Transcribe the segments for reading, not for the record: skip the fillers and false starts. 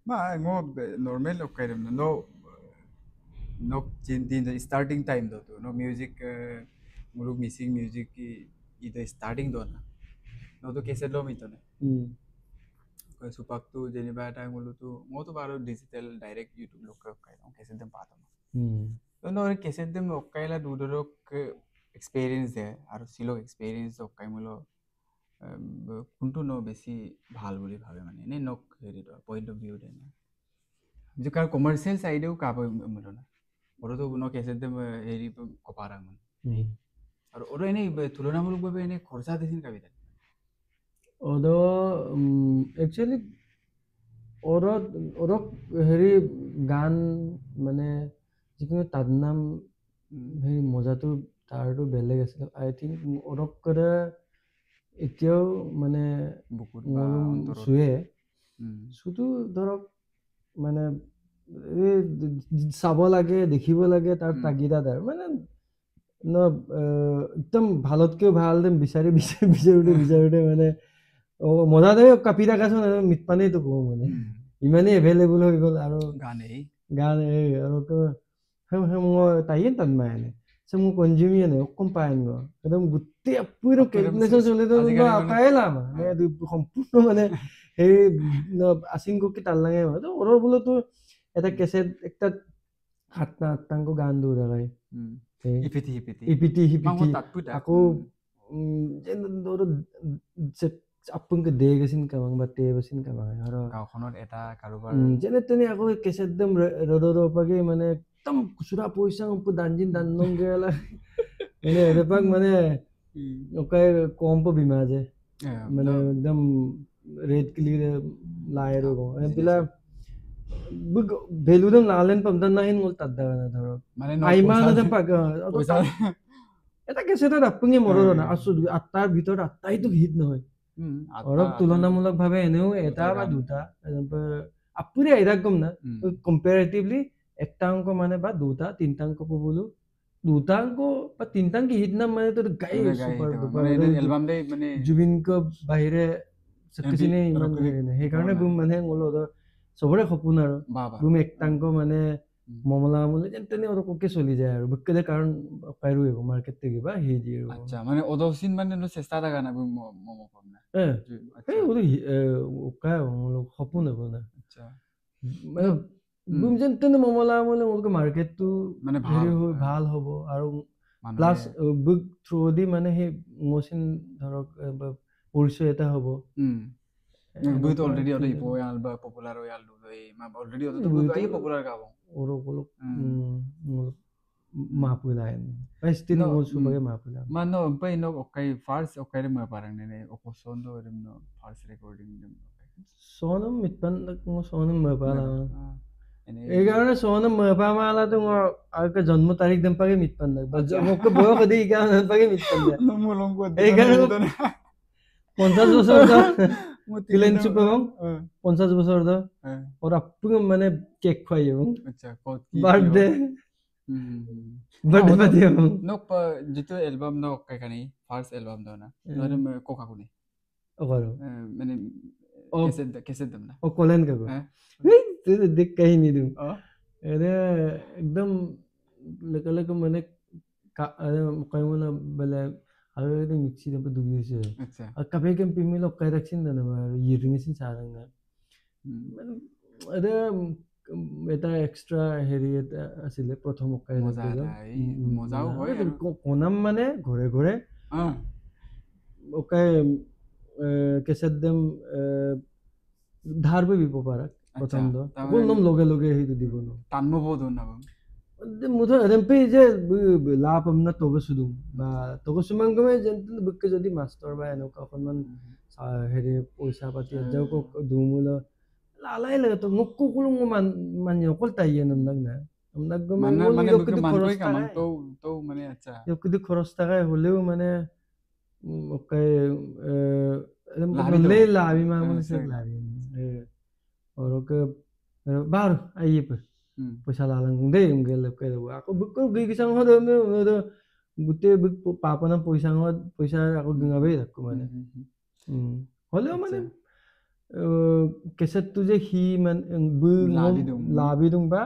Ma ngo normal okay ram no no din starting time do to no music mulu missing music ki ida starting do na no to cassette lo mito na supak tu jeniba ta mulu tu mo to baro digital direct youtube lo kai no cassette dem patam to no cassette dem okay la dudoro experience de aro silo experience okay mulo কোনটো ন বেছি ভাল বুলি ভাবে মানে এনে নক হেৰি point of view then যে কাৰ কমাৰ্চিয়েল সাইডেও কাব মৰনা ওৰতো ন কেছে দে হেৰি কপাৰা মানে আৰু ওৰ এনে তুলনামূলকভাৱে এনে খৰচা দিছিল কাবিতা ওদো একচুয়ালি ওৰক হেৰি গান মানে যিকোনো তাৰ নাম হেৰি মজাটো তাৰটো বেলেগ আছিল আই থিংক ওৰক কৰে এতিয়াও মানে বুকুত চুয়ে শুধু ধৰক মানে চাব লাগে দেখিব লাগে তাৰ তাগিদা তাৰ মানে ন একদম ভালতকেও ভাল বিচাৰি বিচাৰোতে মানে মজা দে কাপি থাকাচোন মিট পানীটো কওঁ মানে ইমানেই এভেইলেবল হৈ গ'ল আৰু গান আৰু মই তাইয়ে তানমায়নে semua konsumen ya kumpain go kadang gutti appuiro calculation chole to no akaela মানে সম্পূর্ণ মানে এই আসিং কো কি তাললাগে তো ওর বলে তো এটা ক্যাসেট একটা হাতটা আটটাঙ্ক গান দৌড়া গায় ইপিটি হিপিটি আকৌ যেন ধরো আপুনকে দে গেছিন কামাং বা তে গেছিন কামাং আৰু গাঁওখনত এটা কাৰোবাৰ যেনে তেনে আকৌ কেছেট দম ৰদৰ পাগে মানে একদম খুচুৰা পইচা দানজিন দানং গেলা মানে এপাক মানে ওকাই কম্প বিমা যে মানে একদম রেড ক্লিয়ার লাইরো এপিলা ভ্যালু দম লালেন পামদান নাহিন গল তাদা না ধরো মানে আইমা না পাক পয়সা এটা কেছেটা আপনি মরো না আসু আটটার ভিতর আটটাই তো হিট নহয় অলপ তুলনামূলকভাৱে এনেও এটা বা দুটা আপুনি এরকম না কম্পারেটিভলি একটা অঙ্ক মানে বা দুটা তিনটা অঙ্ক বলো দুটা অঙ্ক বা তিনটা অঙ্ক হিট না মানে তোর গাই সুপার ডুপার এলবাম দে মানে জুবিন কো বাহিরে সবকিছনে ইমান সেইকাৰণে বুম মানে গলো সবৰে সপোন আৰু বুম একটা অঙ্ক মানে মমলা আমলে তেনে আৰু কোকে চলি যায় আৰু বুককে কাৰণ পাইৰো মার্কেট থেকে বা হে দিয়ে আচ্ছা মানে ওদসিন মানে চেষ্টা থাকা না বুম মমো কম না এই ওরে ওকা সপোন হ'ব না আচ্ছা মানে বুম যেন তেনে মমলা আমলে ওকে মার্কেটটো মানে ভাল হ'ব আৰু প্লাস বুক থ্ৰু দি মানে হে মোশন ধৰক পৰিচয় এটা হ'ব বুইতো অলরেডি অটো ইপোয়াল বা পপুলার হয়াল দুই মা অলরেডি অটো বুইতো পপুলার গাবো ওরো কোলো mapulaan ay still mo subagay mapulaan mano pa ino okay first okay rin mga parang nene okosondo rin no first recording din sonam mitpan mo sonam mapala এই কারণে সোনম মপামালা তো আর কা জন্ম তারিখ then পাগে মিটপান না মকে বয় কদি ই কারণে পাগে মিটপান না এই কারণে 50 বছর দা তিলেন চুপ এবং 50 বছর দা ওর আপু মানে কেক খাই এবং আচ্ছা বার্থডে বার্থডে পাতি এবং nok pa jito album no kay kani first album do na nore me koka kuni ogaro মানে कैसे दम ना ओ कोलन का को ते देख कहीं नहीं दूं अरे एकदम लक मैंने कहीं वाला बले अरे तो मिक्सी दे पे दुगी से अच्छा और कभी कभी पिमी लोग कह रखिन ना ये रिंग से सारंग ना अरे এটা এক্সট্রা হেৰি এটা আছিলে প্ৰথম ওকাই মজাও হয় কোনাম মানে ঘৰে ঘৰে ওকাই কেছেট দেম ধাৰ বিব পাৰা প্ৰথম দ কোনম লগে লগে হেইটো দিব ন টানমব দন মুথ এমপি যে লাভ আমনা তগসুদুম বা তগসুমান গমে যেন বুককে যদি মাস্টাৰ বা এনেকুৱা অকনমান হেৰি পইচা পাতি যাও দুমুল lalai lah tu ngukku kulung man yokol tayo nam nagna amnag man মানে বুকে মানকৈ কামাং তো মানে আচ্ছা yokudu খরচ টাকা হলেও মানে ওকাই le lavi ma মানে সে lavi ওরকে বার আইয়ে পয়সা লালাং দে ngel ke aku buku gigisang ho do গুতে পাপনা পয়সা আকৌ গঙাবে থাকো মানে হলেও মানে কেছেটটো যে সি মানে বুই Labidung. লাবিদুং বা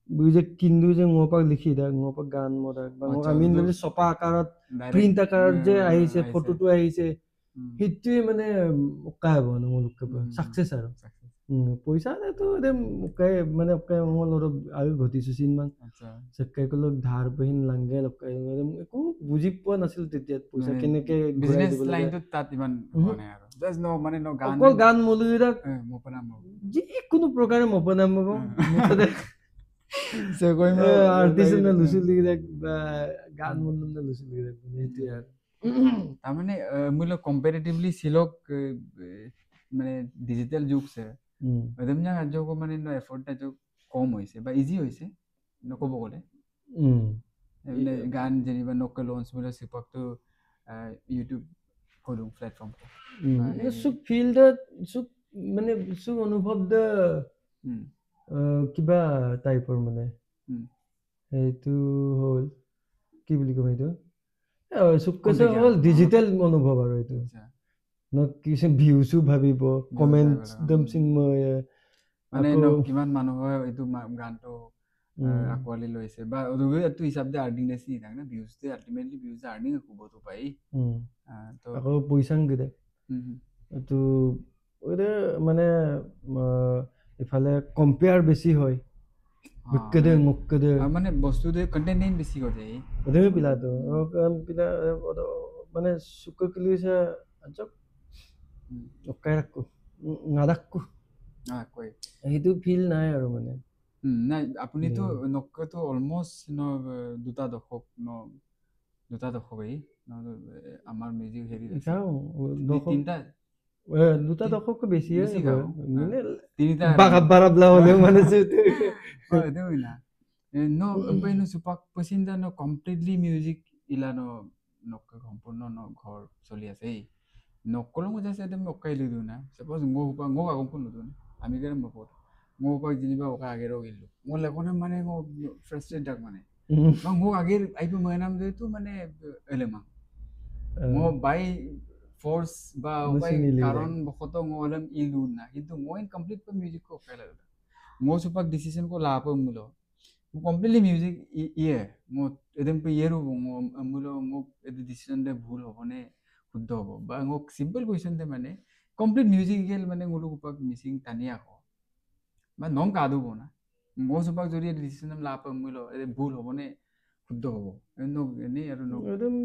বুই যে কিন্দু যে ngopak লিখি দা ngopak গান মদা বা আচ্ছা, আমি এইটো মানে ছপা আকাৰত direct, প্ৰিন্ট আকাৰত যে আহিছে আহিছে। ফটোটো আহিছে সেইটোৱে মানে উকাই হ'ব ন মোলকে সাকসেস আৰু পইচা তো এদম উকাই মানে উকাই মল আৰু ঘটিছো চিনমান আচ্ছা সকাই কল ধাৰ বহিন লাংগে লকাই একো বুজি পোৱা নাছিল তেতিয়া পইচা মানে কেনেকে ঘূৰাই বিজনেস দিব লাগে লাইনটো তাত ইমান হোৱা নাই আৰু জাস্ট নো মানে নো গান অকল গান মলুবিলাক মোপনাম যিকোনো প্ৰকাৰে মপনাম মুঠতে সে কইম আৰ্টিষ্ট লুচুলি বা গান মলুম লুচুলি সেইটোৱে আৰু তাৰমানে মূল কম্পেৰেটিভলি সিলক মানে ডিজিটেল যুগ সে এদমনা ৰাজ্যক মানে নো এফৰ্ট যো কম হৈছে বা ইজি হৈছে নকব গলে মানে গান যেনিবা নক লঞ্চ মানে সিপকটো ইউটিউব কৰো প্ল্যাটফৰ্ম সুখ ফিল্ডত সুখ মানে সুখ অনুভৱ দ কিবা টাইপৰ মানে এইটো হল কি বুলি কম এইটো সুখ কৈছে হল ডিজিটেল অনুভৱ আৰু এইটো ন কিছু ভিউসু ভাবিব কমেন্টস দম চিন্ময় মানে কিমান মানুহে এইটো গানটো আকোৱালি লৈছে বা এইটো হিচাপ দে আৰ্নিং নেছি থাকে না ভিউজ দে আলটিমেটলি ভিউজ আৰ্নিং খুবতো পাই তো আকৌ পইচাং গদে তো ওরে মানে ইফালে কম্পেয়ার বেশি হয় বিকদে মুকদে মানে বস্তু দে কন্টেন্ট বেশি করে যায় ওরে পিলা তো পিলা মানে সুখ কলিসা আজব ওকাই রাখো নাদাকু কই এইটো ফিল নাই আৰু মানে নাই আপুনিতো নকটো অলমোস্ট দুটা দশক দুটা দশক এই আমাৰ মিউজিক হেৰি তিনটা দুটা দশকও বেছি মানে তিনিটা বারাবলা হলেও মানে দেউই না no no supak pasinda no completely music ilano nok সম্পূর্ণ ন ঘর চলি আছে এই নকলং যাছে দেম ওকাই লিদু না সাপোজ ngো আগম কোন লদু আমি কেন মপত ngো পাক জিনিবা ওকা আগেরও গিলু মো লেখনে মানে ngো ফ্রাস্ট্রেট ডাক মানে ngো আগের আইপো ময়নাম দেতু মানে এলেমা ngো বাই ফোর্স বা উপায় কারণ বখত ngো এলম ইলু না কিন্তু ngো ইনকমপ্লিট পে মিউজিক কো ফেলা ngো সুপাক ডিসিশন কো লাপ মুলো completely music ইয়ে মো এদম পে ইয়েরু মুলো মো এদি ডিসিশন দে ভুল হবনে শুদ্ধ হব বা ngো সিম্পল কোয়েশ্চন দে মানে কমপ্লিট মিউজিক্যাল মানে ngো উপাক মিসিং টানি আকো বা নং কাদু বনা ngো সুপাক যদি ডিসিশন লাপ মুলো এদি ভুল হবনে শুদ্ধ হব এনো এনে আৰু নো এদম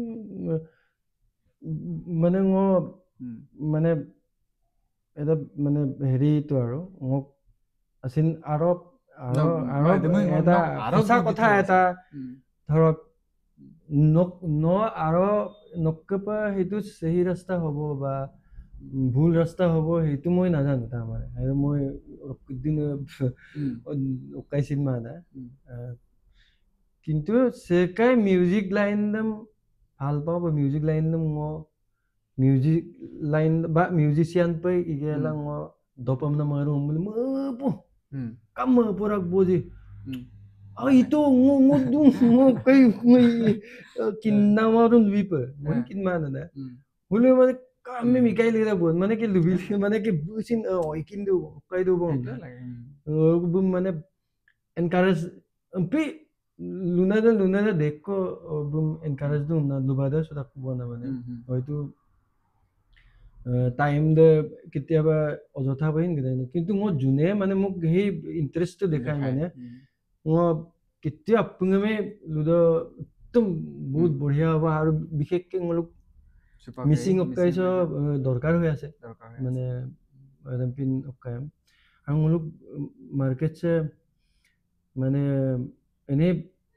মানে ngো মানে এটা মানে হেৰিটো আৰু মোক আছিল আৰু এটা সঁচা কথা এটা ধৰক ন আৰু নকপা সেইটো সহি ৰাস্তা হ'ব বা ভুল ৰাস্তা হ'ব সেইটো মই নাজানো তাৰমানে আৰু মই দিন উকাইছিল মানে কিন্তু সেকাই মিউজিক লাইন দম ভাল পাওঁ বা মিউজিক লাইন দম মিউজিক লাইন বা মিউজিচিয়ান পে ইগেলা dopam na marung mo kam purak boji itu ngo kay kinna marun wipa mon kin mana na hule mane kame mikai lira bon mane ke lubil mane ke busin kin do kay do bon bum mane encourage pe luna da dekho bum encourage do na lubada sudah kubona mane hoitu time দে কেতিয়াবা অযথা বহিন কিন্তু মই যোনে মানে মোক সেই interest দেখাই মানে মই কেতিয়া আপুঙমে লুডো একদম বহুত বঢ়িয়া হ'ব আৰু বিশেষকে মোলক মিসিং অকাইছ দৰকাৰ হৈ আছে মানে ৰেম্পিন অকাইম আৰু মোলক মাৰ্কেটছে মানে এনে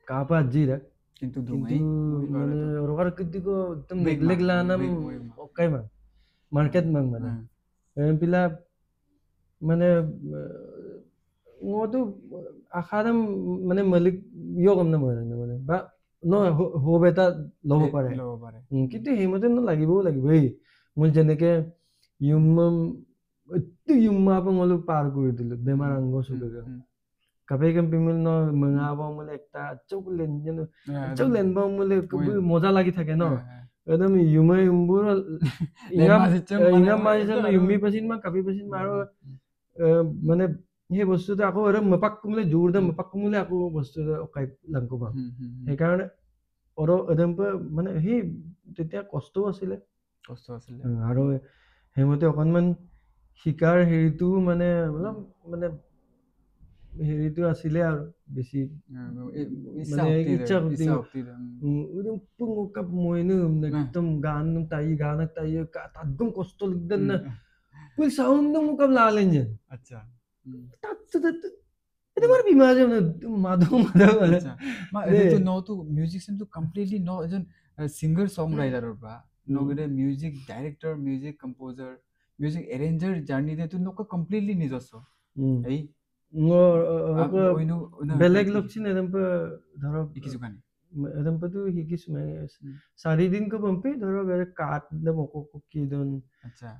কাপা জিৰা কিন্তু মানে ৰকাৰ কিদিকো একদম নেগলেক লানাম অকাইমা market mang mana pila মানে ngotu akharam মানে মালিক ইয় কম না মানে বা ন হোব এটা লব পাৰে কিন্তু হেমতে ন লাগিব এই মই যেনেকে ইউম্মা পঙলো পাৰ কৰি দিলো বেমাৰ অংগ সুগা কাপে কাম পিমল ন মঙাবা মলে একটা চৌলেন যেন চৌলেন বা মলে মজা লাগি থাকে ন Adam yumay umbur Masichem মানে ingam মই masichem এইটো আৰু yummi pasin ma kapi pasin maro মানে সেই বস্তুটো আকৌ আৰু মপাক কুমলে জোৰ দে মপাক কুমলে আকৌ বস্তুটো অকাই লাংকো পাম সেইকাৰণে একদম মানে সেই তেতিয়া কষ্টও আছিলে আৰু সেইমতে অকণমান শিকাৰ হেৰিটো মানে অলপ মানে হেৰিটো আছিলে আৰু বেছি মানে ইচ্ছা শক্তি একদম মইনো একদম গান তাই একদম কষ্ট লাগতেন না পুল সাউন্ড মুকাব লালেন আচ্ছা এটা বার বিমাজ মাধব মানে এইটো নটো মিউজিচিয়ানটো কমপ্লিটলি ন এজন সিঙ্গার সং ৰাইটাৰৰ পৰা নগৰে music director music composer music arranger জাৰ্নিতে তো নক কমপ্লিটলি নিজস্ব এই বেলেগ লক্ষণ এদম ধৰক কিছু গানে এদম তো শিকিছো চাৰিদিন কো পম্পি ধৰক কাট দম কি দন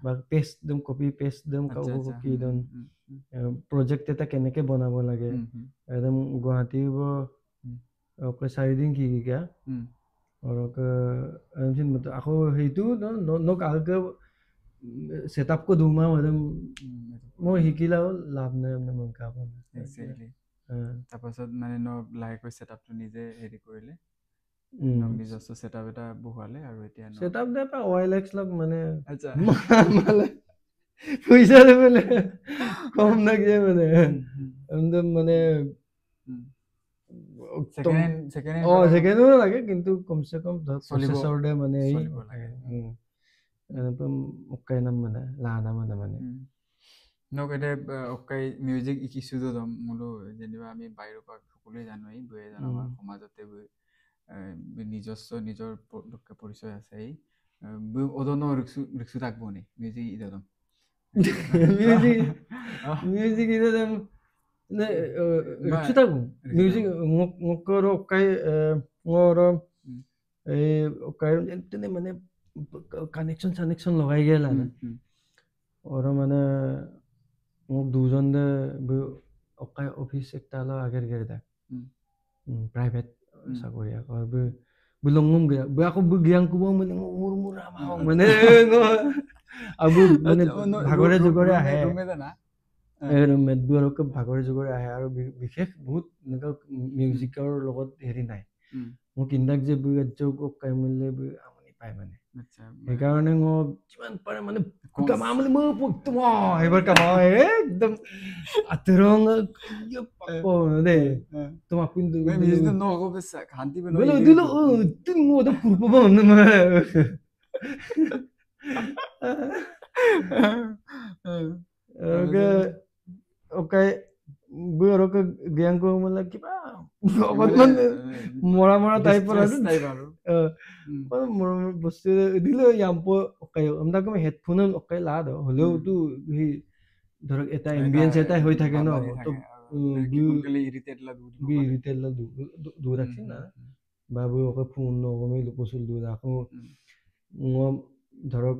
বা পেষ্ট দম কপি পেষ্ট দম কি দন প্ৰজেক্ট এটা কেনেকে বনাব লাগে একদম গুৱাহাটী চাৰিদিন কি কিয়া আৰু আকৌ সেইটো নক আগে সেটআপ को दूमा एकदम মই শিকিলাও লাভ নাই মানে মন কাপ এক্স্যাক্টলি তাৰপাছত মানে ন লাহেকৈ সেটআপটো নিজে হেৰি কৰিলে নিজস্ব সেটআপ এটা বহালে আৰু এতিয়া সেটআপ দে পা OLX লগ মানে আচ্ছা পইচা দেবলে কম লাগে মানে একদম মানে সেকেন্ড লাগে কিন্তু কমসে কম প্রসেসর দে মানে এই একদম ওকাই নাম মানে লানা মানে নক এটা ওকাই মিউজিক ইকিছুতো দম মুলো যেনিবা আমি বাহিৰৰ পৰা সকলোৱে জানো এই বয়ে জানো আমাৰ সমাজতে নিজস্ব নিজৰ পৰিচয় আছে এই অদনো ৰিক্সু থাকবো নি মিউজিক ইদম মিউজিক ইদম ৰিক্সু থাকবো মিউজিক মকৰ ওকাই মোৰ এই ওকাই এনে মানে কানেকশন লগাই গেল আৰু মানে মোক দুজন দে অকাই অফিস একটা লো আগের গেরদা প্রাইভেট চাকরি আকৌ বুলংম গয়া আকৌ গিয়াং কুব মানে মুর মুর আমা মানে আবু মানে ভাগৰে জগৰে আহে ৰুমমেট বোৰ আকৌ ভাগৰে জগৰে আহে আৰু বিশেষ বহুত মিউজিকৰ লগত হেৰি নাই মোক ইন্দাক যে বুজক কাই মিলে আমনি পায় মানে সেইকাৰণে মই যিমান পাৰে মানে কামামলি মই পুতম এবাৰ কামাও একদম আতৰং পাপো দে তোমাক কিন্তু মিউজিক ন গো বেছ শান্তি বনো দিলো তুই মোদ কুরপব না ওকে বুৰক জ্ঞান কো মানে কিবা অকমান মৰা টাইপৰ আৰু মোৰ বস্তু দিলো ইয়াম্পো ওকে আমদাক হেডফোন ওকে লাদ হলেও তো হি ধৰক এটা এম্বিয়েন্স এটা হৈ থাকে ন তো ইৰিটেট লা দূৰ ৰাখি না বাবু ওকে ফোন নকমি লুকছিল দূৰ আকৌ ধৰক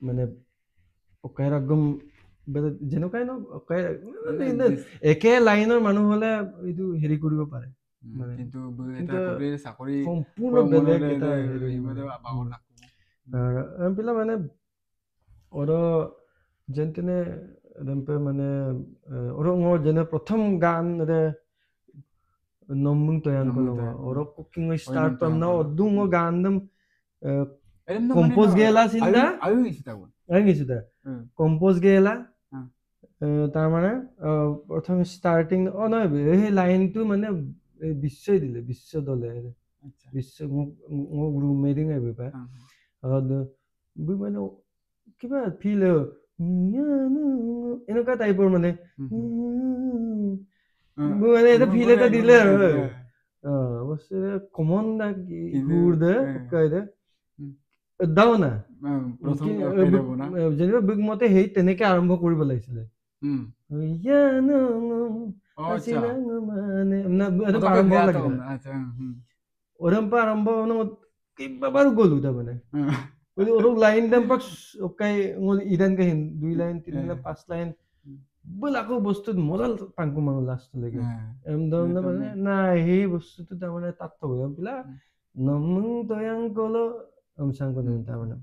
মানে ওকে একদম যেনেকুৱাই ন একে লাইনৰ মানুহ হলে এইটো হেৰি কৰিব পাৰে কিন্তু চাকৰি সম্পূৰ্ণ বেলেগ এটা পেলা মানে যেন তেনে মানে যেনে প্ৰথম গান নমুং তয়ান কলো কুকিং স্টার্ট পাম না অদুং গান দম কম্পোজ গেলা চিন্তা আই গেছি দা কম্পোজ গেলা তাৰ মানে প্ৰথম স্টাৰ্টিং নহয় সেই লাইনটো মানে বিশ্বই দিলে বিশ্ব দলে বিশ্ব মোক ৰুমেডিং আহিব পায় মানে কিবা ফিল এনেকুৱা টাইপৰ মানে মানে এটা ফিল এটা দিলে আৰু বস্তু কমন না সুৰ দে দে দাও না যেনিবা বিগ মতে সেই তেনেকে আৰম্ভ কৰিব লাগিছিলে আৰম্ভ কিবা বাৰু গ'লো তাৰমানে লাইন ইদান কাহিন 2 লাইন 3 লাইন 5 লাইন বল আকৌ বস্তুত মজাল পাংকু মানুহ লাষ্টলৈকে নাই সেই বস্তুটো তাৰমানে তাত থব পিলা নমুং তয়াং কলো Amsang ko nun tama na.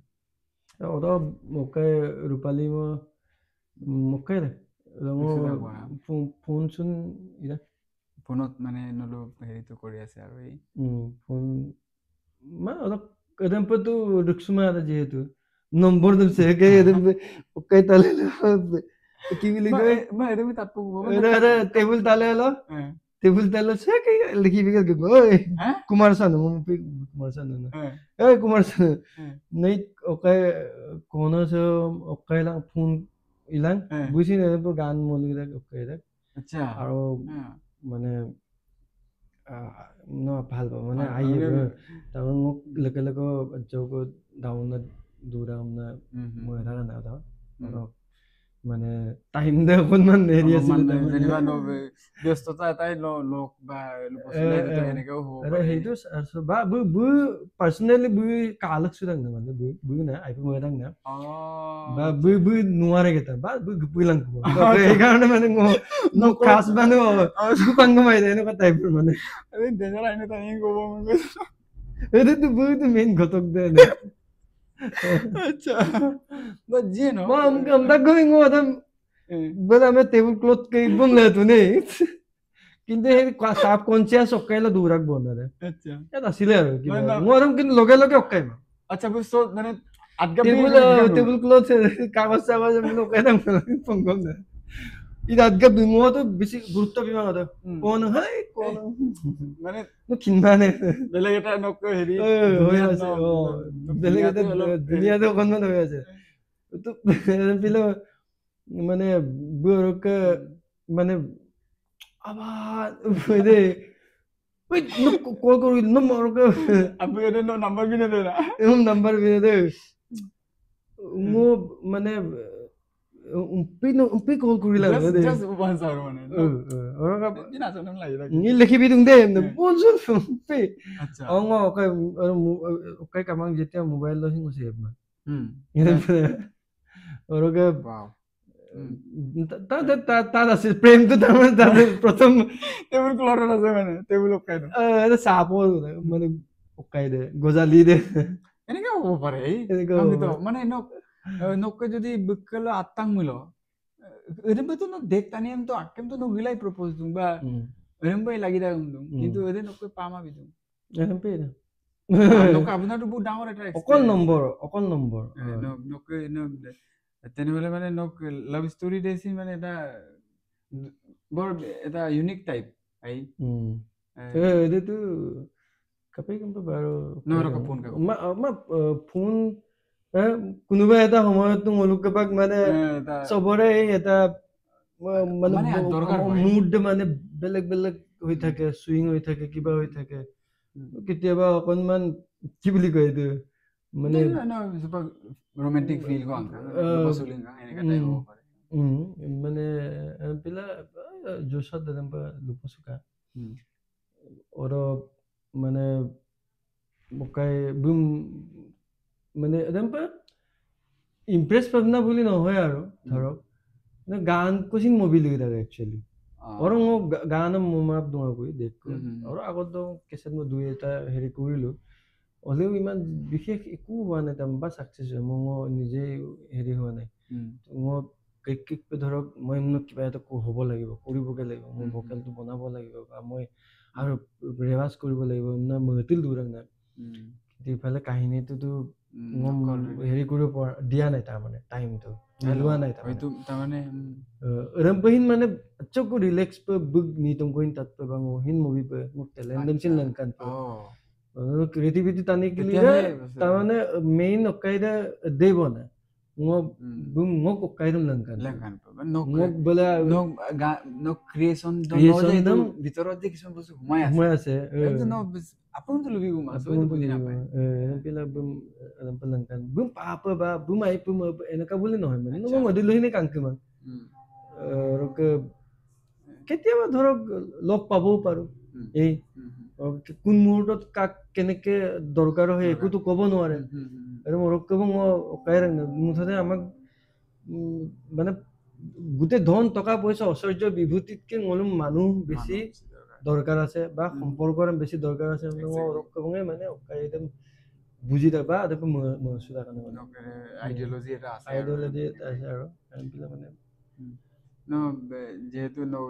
Oto mokai Rupali mo mokai re. Phone sun ira. ফোনত মানে নলো হেৰিটো কৰি আছে আৰু এই Phone ma oto kadam pa to ruksuma ada jehetu. Number dum se ke edem okai tale কি বুলি কয় মই এদমি তাত পকব এটা টেবুল তালে হলো টেবুল তালে সে কি লিখি বিকে ওই কুমার শানু কুমার শানু এই কুমার শানু নাই ওকে কোন সে ওকে lang ফোন ইলাং বুঝি না তো গান মলি ওকে আচ্ছা আৰু মানে ন ভাল পাওঁ মানে আহিব তাৰপৰা মোক লেকে লেকে যোগ ডাউনত দূৰাম না মই এটা না আৰু মানে টাইম দে অকণমান হেৰি আছিলে যেনিবা ব্যস্ততা এটাই লোক বা এনেকেও হ'ব পাৰে সেইটো বা বু পাৰ্চনেলি বু কালক সুদাং না মানে বু না আইপি মই দাং না বা বু নোৱাৰে কেটা বা বু গুপিলাং সেইকাৰণে মানে নো খাস বানো গুপাংগ মাই দে এনেকুৱা টাইপৰ মানে এই ডেঞ্জাৰ আইনে তাই ক'ব মন এইটো বু মেইন ঘটক দে আচ্ছা but you know I'm not going on but I'm a tablecloth ke bunle tune কিন্তু এই সাবকনসিয়াস অকাইলা দূরাক বনারে আচ্ছা এটা ছিলে আর কি মোরম কিন্তু লগে লগে অকাই মা আচ্ছা বুঝছো মানে আদগা টেবল ক্লথ কাগজ কাগজ আমি অকাই দাম পঙ্গম না ই আদগা বিমো তো বেশি গুরুত্ব বিমা কথা কোন হয় কোন মানে কিনবানে বেলেগ এটা নক হেৰি হৈ আছে বেলেগ এটা দুনিয়াতে অকনমান হৈ আছে তো পিলো মানে বুৰকে মানে আবার দে ওই কল করি নম্বর আপনি এর নাম্বার বিনে দে না নাম্বার বিনে দে মো মানে উম্পি কল করিলা জাস্ট ওয়ান্স আর মানে ওরা দিনা সনম লাগি নি লিখি বি দে বলছুন উম্পি আচ্ছা অং ওকাই কামাং যেতিয়া মোবাইল লহিং আছে আপনা ওরকে ওয়াও তার আছে প্রেম তো তাদের প্রথম টেবুল ক্লথ আছে মানে টেবুল ওকাই না এটা সাপো মানে ওকাই দে গজালি দে এনেকে হ'ব পাৰে আমি তো মানে নককে যদি বিকল আত্তাং মিলো এরম তো দেখ তানি আমি তো আকেম তো নগিলাই প্রপোজ দুং বা এরম বাই লাগি দা দুং কিন্তু এদে নককে পামা বিদুং এরম পে না নক আপনার তো বহুত ডাঙৰ এটা অকল নম্বৰ নককে তেনেহলে মানে নক লাভ ষ্টৰি দেছি মানে এটা বৰ এটা ইউনিক টাইপ আই এটো কাপে কিন্তু বাৰু নৰক ফোন ফোন কোনোবা এটা সময়ত মলুকবাক মানে চবৰে এটা মানে মুড মানে বেলেগ বেলেগ হৈ থাকে সুইং হৈ থাকে কিবা হৈ থাকে কেতিয়াবা অকনমান কি বুলি কয় এইটো মানে romantic feel ko ang basuling ka এনেকা টাইপ হ'ব পাৰে মানে পিলা জোশত দেন পা লুপসুকা ওর মানে বকাই বুম মানে দেন পা ইমপ্রেস পাবনা বলি নহয় আৰু ধৰক গান কোচিং মুভি লাগি থাকে একচুয়ালি ওর গান মাপ দোয়া কই দেখো ওর আগত কেসেট মই দুই এটা হেৰি কৰিলো হলেও ইমান বিশেষ একো হোৱা নাই বা সাকসেস হয় মই নিজে হেৰি হোৱা নাই মই কেক ধৰক মই কিবা এটা হ'ব লাগিব কৰিবগে লাগিব মই ভোকালটো বনাব লাগিব বা মই আৰু ৰেৱাজ কৰিব লাগিব না মতিল দূৰং না ইফালে কাহিনীটোতো হেৰি কৰিব পৰা দিয়া নাই তাৰ মানে টাইমটো মিলোৱা নাই তাৰ মানে ৰম্পহিন মানে চকু ৰিলেক্স পে বুক নিতম কোইন তাত পে বা মোহিন মুভি পে মোক টেলেন্ট চিন লঙ্কান পে ক্রিয়েটিভিটি টানি के लिए তামানে মেইন অকাইদা দেব না মোক অকাইদম লঙ্কান nok বলা nok creation দম ভিতৰত যে কিছু বস্তু ঘুমাই আছে একদম আপন তো লবি ঘুমা সব তো বুজি না পায় পেলা লঙ্কান বুম পাপ বা বুম আই পুম এনেকা বুলি নহয় মানে মই মদিলহিনে কাংকিমা ৰক কেতিয়াবা ধৰক লগ পাবও পাৰো এই কোন মুহূৰ্তত কাক কেনেকে দৰকাৰ হয় একোতো ক'ব নোৱাৰে আৰু মোৰ ক'ব মই কাই মুঠতে আমাক মানে গোটেই ধন টকা পইচা ঐশ্বৰ্য বিভূতিতকে মলুম মানুহ বেছি দৰকাৰ আছে বা সম্পৰ্কৰ বেছি দৰকাৰ আছে মই ক'বঙে মানে একদম বুজি পাবা আদপে মহসুদা কাৰণে মানে nok ideology এটা আছে আৰু আইডিয়লজি আছে আৰু এইবিলাক মানে no যেহেতু no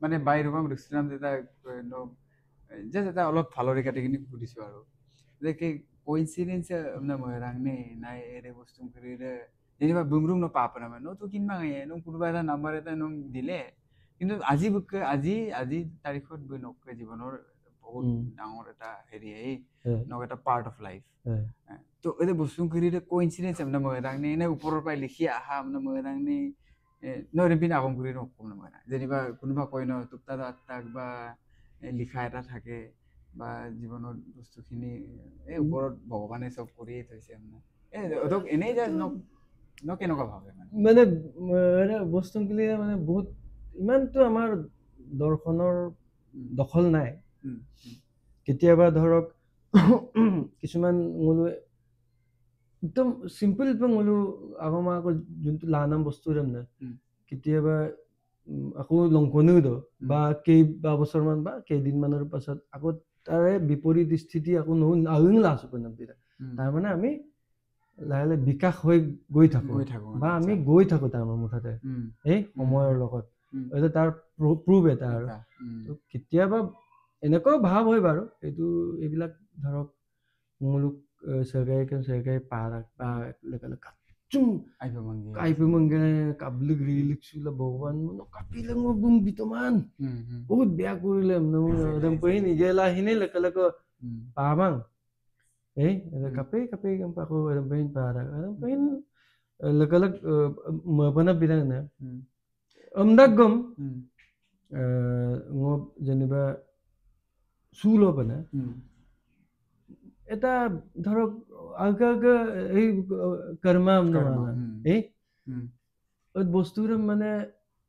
মানে বাইৰকম ৰেষ্টুৰেণ্ট এটা no জাস্ট এটা অলপ ভালৰি কাটিখিনি সুধিছো আৰু যে কি কোইনসিডেন্স না মৰাংনে নাই এৰে বস্তু কৰিৰে যেনিবা বুমৰুম ন পাপ না মানে তো কিনবা গায় ন কোনোবা এটা নাম্বাৰ এটা ন দিলে কিন্তু আজি আজি তাৰিখত বৈ নকৰে জীৱনৰ বহুত ডাঙৰ এটা হেৰি নক এটা পাৰ্ট অফ লাইফ তো এই বস্তু কৰিৰে কোইনসিডেন্স না মৰাংনে নে ওপৰৰ পৰা লিখি আহা না মৰাংনে নৰেপিন আগম কৰি নকম না মৰা যেনিবা কোনোবা কয় ন তুপ্তা আত্মাক বা লিখা এটা থাকে বা জীৱনৰ বস্তুখিনি এই ওপৰত ভগৱানে চব কৰিয়ে থৈছে মানে এনেই যে ন কেনেকুৱা ভাবে মানে বস্তুখিনি মানে বহুত ইমানটো আমাৰ দৰ্শনৰ দখল নাই কেতিয়াবা ধৰক কিছুমান মোলো একদম চিম্পল মোলো আগমা আকৌ যোনটো লানাম বস্তু না কেতিয়াবা আকৌ লংকনেও দ বা কেইবছৰমান বা কেইদিনমানৰ পাছত আকৌ তাৰে বিপৰীত স্থিতি আকৌ নহ'লা তাৰমানে আমি লাহে লাহে বিকাশ হৈ গৈ থাকো বা আমি গৈ থাকো তাৰমানে মুঠতে এই সময়ৰ লগত এইটো তাৰ প্ৰুভ এটা আৰু কেতিয়াবা এনেকুৱাও ভাৱ হয় বাৰু এইবিলাক ধৰক মুলুক চৰকাৰী পাহাৰা বা কাইপেমংগে কাবলিক ৰিলিক চুলা ভগৱান কাপিলে বুম বিতমান বহুত বেয়া কৰিলে একদম কই নিজেলা হিনে লেকেলেক পামাং কাপে আকৌ একদম পাহাৰা একদম লেকেলেক মপনা বিদাং না আমদাগম ngop যেনিবা চুল পনা এটা ধৰক আগে এই কৰ্মা এই বস্তুৰ মানে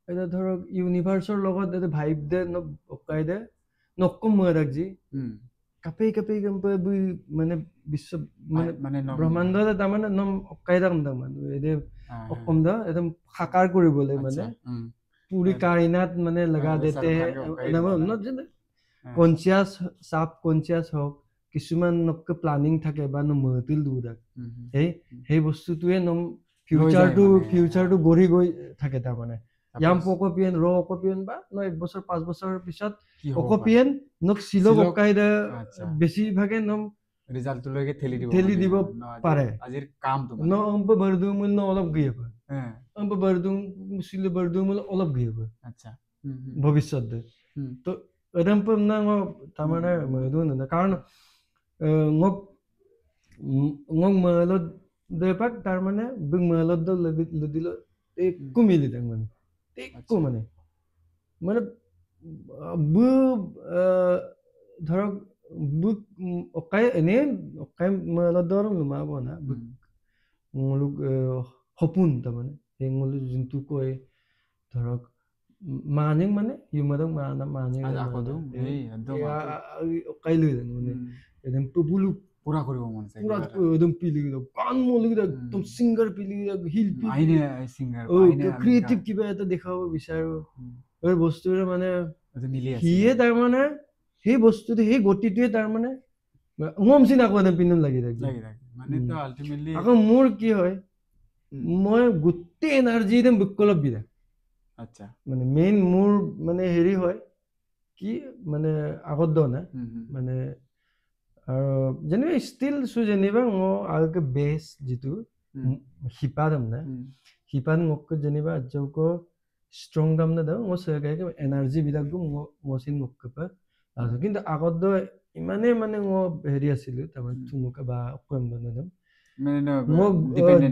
এটা ধৰক ইউনিভাৰ্সৰ লগত এটা ভাইব দে নকাই দে নকম মৰাকজি কাপে মানে বিশ্ব মানে ব্ৰহ্মাণ্ড তাৰমানে নম অকাই দাম মানে অকম দা একদম সাকাৰ কৰিবলৈ মানে পুৰি কাইনাত মানে লগা দেতে কনচিয়াস সাব কনচিয়াস হওক কিছুমান নক প্লানিং থাকে বা মহতিল দুদাক সেই বস্তুটোৱে নম ফিউচাৰটো গঢ়ি গৈ থাকে তাৰমানে ইয়াম পকপিয়েন ৰ অকপিয়েন বা এক বছৰ 5 বছৰৰ পিছত অকপিয়েন নক সিলক অকাই দা বেছিভাগে নম ৰিজাল্টলৈকে ঠেলি দিব পাৰে আজিৰ কামটো ন অম্প বৰদুমুল ন অলপ গিয়ে অম্প বৰদুম মুসিল বৰদুমুল অলপ গিয়ে আচ্ছা ভবিষ্যতে তো এদম্প না তাৰমানে ময়দু না কাৰণ ngok malot depak tarmane bing malot do ledilo ekku mili tang mane ekku mane bu ধৰক বুক অকাই এনে অকাই malot দৰ লুমাব না মুলুক সপোন তাৰমানে সেই মুলু যোনটো কয় ধৰক মানিং মানে ইউমাদং মানিং অকাই লৈ মানে একদম পুবুলু পুৰা কৰিব মন যায় পুৰা একদম পিলি গান মলি একদম সিঙ্গাৰ পিলি হিল আইনে সিঙ্গাৰ আইনে ক্ৰিয়েটিভ কিবা এটা দেখাব বিচাৰো এই বস্তুৰে মানে মিলি আছে হিয়ে তাৰ মানে সেই বস্তুটো সেই গতিটোৱে তাৰ মানে ngomsin আকৌ এটা পিনন লাগি থাকে মানে তো আলটিমেটলি আকৌ মোৰ কি হয় মই গুটে এনাৰ্জি দেম বিকলপ বিদা আচ্ছা মানে মেইন মোৰ মানে হেৰি হয় কি মানে আগত দ না মানে আৰু যেনিবা ষ্টিল সু যেনিবা আগকে বেস যিটো হিপাদম না হিপান মোক যেনিবা আজক স্ট্ৰং দাম না দাও সৰকাই এনাৰ্জি বিলাক মচিন মুকপা আছে কিন্তু আগত দ ইমানে মানে হেৰি আছিল তাৰমানে চুনুকা বা কম দম মোক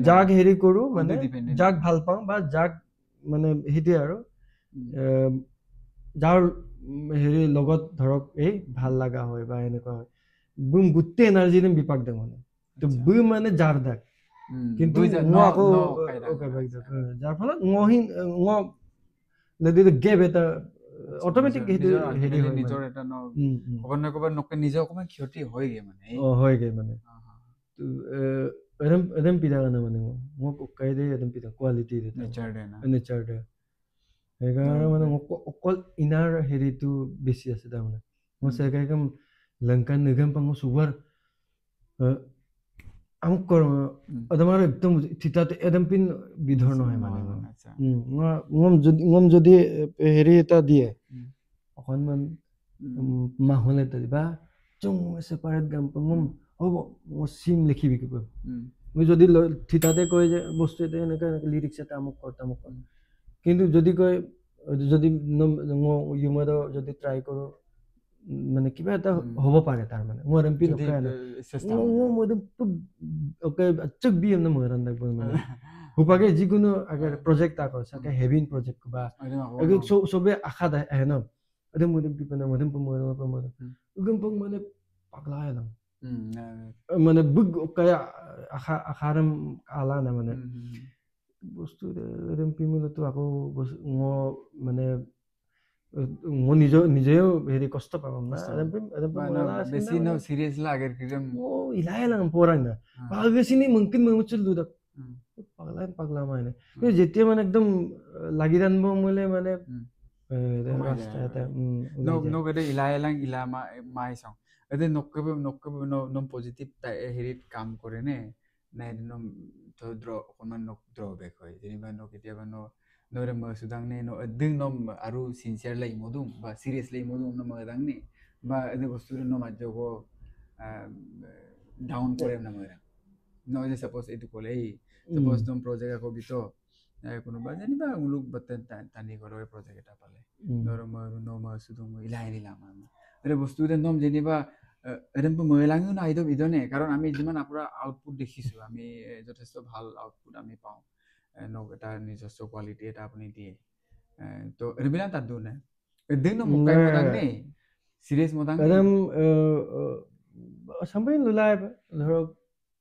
জাগ হেৰি কৰো মানে জাগ ভাল পাওঁ বা জাগ মানে হিতে আৰু যাৰ হেৰি লগত ধৰক এই ভাল লাগা হয় বা এনেকুৱা হয় বুম গুটে এনাৰ্জি দেম বিপাক দে মানে তো বু মানে জাৰ দাক কিন্তু আকৌ যাৰ ফলত লেদি গেব এটা অটোমেটিক হেৰি হয় নিজৰ এটা কবন নক নিজৰ অকমান ক্ষতি হয়গে মানে হয়গে মানে তো এদম পিদা কাৰণে মানে মোক কাই দে এদম পিদা কোৱালিটি নেচাৰ দে সেইকাৰণে মানে অকল ইনাৰ হেৰিটো বেছি আছে তাৰমানে মই চেকাইকম লংকা নিগম পাঙ সুগাৰ আমুক কৰ তোমাৰ একদম থিতাতে একদম পিন বিধৰ নহয় মানে আচ্ছা ngom যদি হেৰি এটা দিয়ে অকণমান মাহল এটা দিবা চুং সেপাৰেট গাম ngom হ'ব মই চিম লিখিবি কিবা মই যদি থিতাতে কয় যে বস্তু এটা এনেকা লিৰিক্স এটা আমুক কৰ তামুক কৰ কিন্তু যদি কয় যদি ইউমাৰ যদি ট্ৰাই কৰো মানে কিবা এটা হ'ব পাৰে তাৰ মানে মই এমপি নকয় না মই ওকে চুক বি এম মই ৰান লাগব মানে হুপাকে যিকোনো আগে প্ৰজেক্ট আকৰ সাকে হেভিং প্ৰজেক্ট বা সবে আশা আহে ন একদম মই পিপনা মই মানে পাগলা এলাম মানে বুক ওকে আশাৰাম আলা না মানে বস্তু একদম পিমিলতো আকৌ মানে মই নিজেও হেৰি কষ্ট পাম না বেছি ন সিরিয়াস লাগের কিরম ও ইলাই lang porang na bagay sini mungkin muncul dudak pagla মানে যেতিয়া মানে একদম লাগি রানব মলে মানে রাস্তা এটা no gede ilai lang ilama mai song ede nokkebe no positive herit কাম করে নে না no to draw অকমান nok drawback হয় যেনিবা no কেতিয়াবা no নরে মসুদাং নে no দিং no আরো সিনসিয়ার লাই মদুম বা সিরিয়াসলি মদুম no মদাং নে বা এদে বস্তু no মাজগো ডাউন করে না মরা no যে সাপোজ এটু কলে সাপোজ তোম প্রজেক্ট কবি তো কোনো বা যেনিবা মুলুক বতেন টানি করো প্রজেক্ট এটা পালে নরে no মসুদুম ইলাই নিলাম এদে বস্তু দে নম যেনিবা এরম ময়লাংও না আইদো বিদনে কারণ আমি যিমান আপুরা আউটপুট দেখিছো আমি যথেষ্ট ভাল আউটপুট আমি পাও no এটা নিজস্ব কোয়ালিটি এটা আপনি দিয়ে তো এরবিলা তার দুনে এদিন no মুকাই মদাং নে সিরিয়াস মদাং এরম sampai লুলাই ধৰক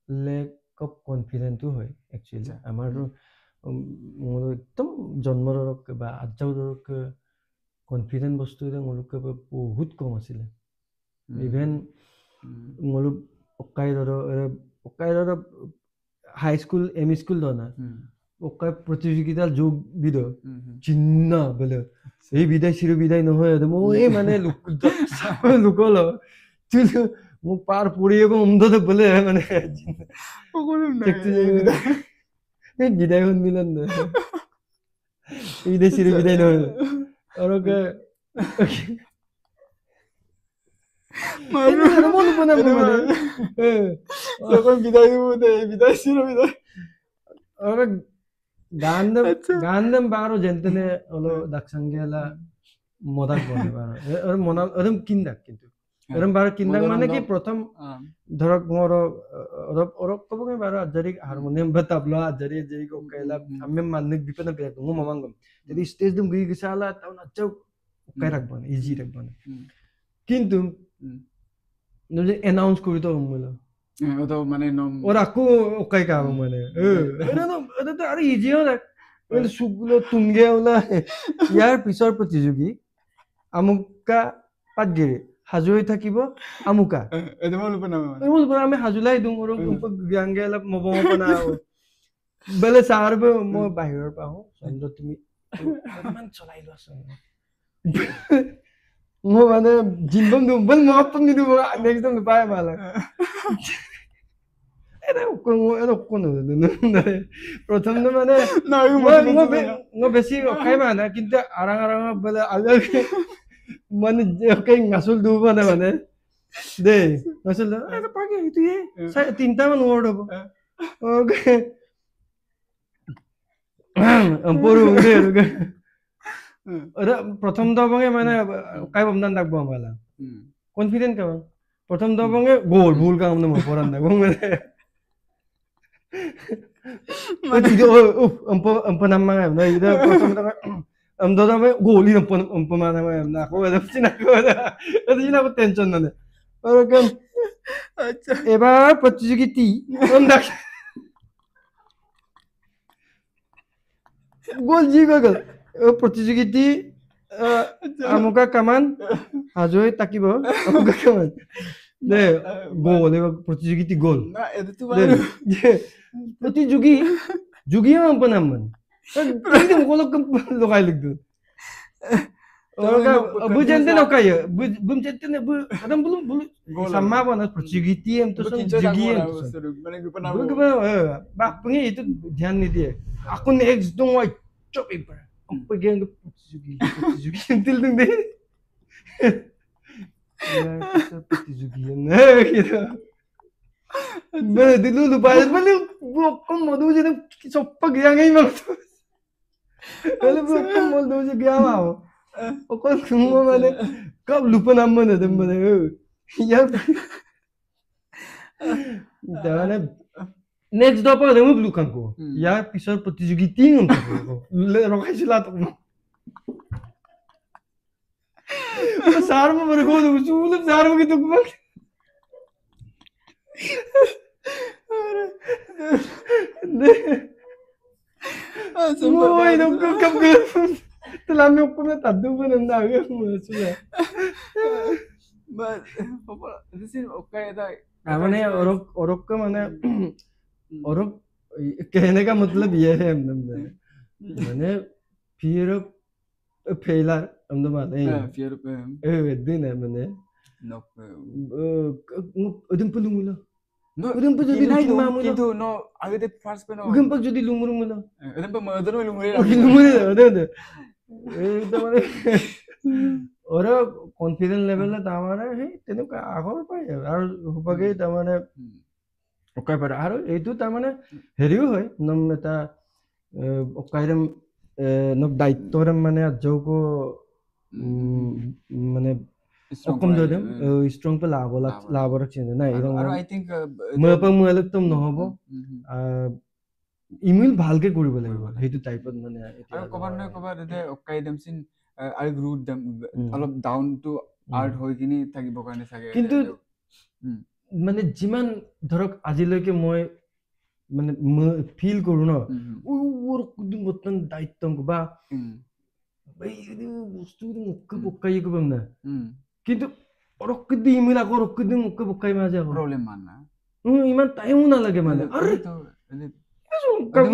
লেক অফ কনফিডেন্টটো হয় একচুয়ালি আমাৰ মোৰ একদম জন্মৰক বা আজাউৰক কনফিডেন্ট বস্তু এটা মোৰ বহুত কম আছিল ইভেন মোৰ অকাইৰৰ হাই স্কুল এম স্কুল দনা অকাই প্ৰতিযোগিতা যোগ বিদ চিহ্ন বলে এই বিদায় চিৰ বিদায় নহয় মই মানে লোকল মোক পার পড়িয়ে অন্ধতে বলে মানে এই বিদায় হন মিলন না বিদায় চির বিদায় নয় আর ওকে মনে মনে মানে যখন বিদায় দিব বিদায় চির বিদায় আর গান বারো জেনতেনে হলো দাকসাঙ্গেলা মদাক বনে বারো মনা এরম কিন্দাক কিন্তু এরম বারো কিন্দাক মানে কি প্রথম ধরক মোর ওরক কব কে বারো আজারি হারমোনিয়াম বা তবলা আজারি যেই কো কেলা আমি মানিক বিপনা পে গো মামাঙ্গম যদি স্টেজ দুম গই গিসালা তাও নাচও কাই রাখবো না ইজি রাখবো না কিন্তু নজে অ্যানাউন্স করি তো মলো ওটা মানে নম ওরা কো ওকাই কাম মানে এটা তো আর ইজি হয় মানে সুগুলো তুঙ্গে ওলা ইয়ার পিছৰ প্ৰতিযোগী আমুকা পাগিৰে হাজু হৈ থাকিব আমুকা আমি হাজুলাই দিওঁ আৰু গাংগে অলপ মবনা বেলে চাৰব মই বাহিৰৰ পৰা আহোঁ চন্দ্ৰ তুমি ইমান চলাই লোৱাচোন মই মানে জিন্দম দিওঁ বল মহত্তম নিদিওঁ নেক্সট টাইম নাপায় ভাল প্ৰথমটো মানে মই বেছি ৰখাই মানে কিন্তু আৰাং আৰাং বোলে মানে নাচল দিওঁ মানে দেই নাচল পাগে সেইটোৱে 3টামান ৱৰ্ড হ'ব প্ৰথম দবঙে মানে কাই বমদান ডাকব আমালা কনফিডেন্ট কাম প্ৰথম দবঙে গোল ভুল কাম না পৰান না মানে itu empo nama na ida am me goli empo mana na ko ada sina ko ada sina ko tension na ne और kan acha এবার প্রতিযোগিতা আমরা গোল জি গল প্রতিযোগিতা আমুকা কামান হাজই তাকিব আমুকা কামান নে গোল প্রতিযোগিতা গোল না এটা তো প্রতিযোগী যুগীও নামান একদম কলক লগাই লিখতো Orang bujente no kaya, bujente ne bu adam belum Goal sama apa nas percigiti em tu son jigi em tu son. মানে gimana Bu keba bak pengi itu ध्यान नहीं दिए. Aku next dong wai cop ibar. Apa yang percigiti til dong deh. Ya percigiti em gitu. Bah dulu lupa balik bukan mau dulu jadi sopak yang ini maksud. Kalau bukan mau dulu jadi apa? Okan semua mana kau lupa nama nih dem mana ya mana next apa dem bukan ko ya pisau pertujugiti untuk ko rokai sila tu sarmu berko tu sulit sarmu gitu ko semua itu kau telah aku na tadu pun nanda aku maksudnya. But this is okay that मैंने औरक का मैंने औरक कहने का मतलब ये है मैंने फिर फेलर हम तो माने fear दिन है मैंने no उधम पर लूँगा no उधम पर jadi kinai lucu dong mamu kintu no agak deh first pe no उधम पर jadi lumur mula udah pe mother no lumuri lumur ada itu मैंने और कॉन्फिडेंस लेवल ला तामाने हे तेनु का आगोर पाय आरो हुपागे तामाने ओकाय पारे आरो एतु तामाने हेरियो होय नम एता ओकायरम नब दायित्वरम माने आजको माने ओकम ददम स्ट्रॉंग पे लाभ रखिन ना इरम আৰু I think मपा मुलक तम নহব ইমেইল ভালকে কৰিব লাগিব হেতু টাইপত মানে আৰু কবাৰ নহয় কবাৰ এতে অকাই দেমচিন আই গ্ৰুড দেম অলপ ডাউন টু আৰ্ট হৈ কিনি থাকিব কাৰণে চাগে কিন্তু মানে যিমান ধৰক আজিলৈকে মই মানে ফিল কৰো ন ওর মতন দায়িত্ব বা এই বস্তু মুখ পকাই কবম না কিন্তু অরকদি ইমেইল আগৰ অৰকদি মুখ পকাই মাজে আগৰ প্ৰবলেম মান না ইমান টাইমও নালাগে মানে আরে itu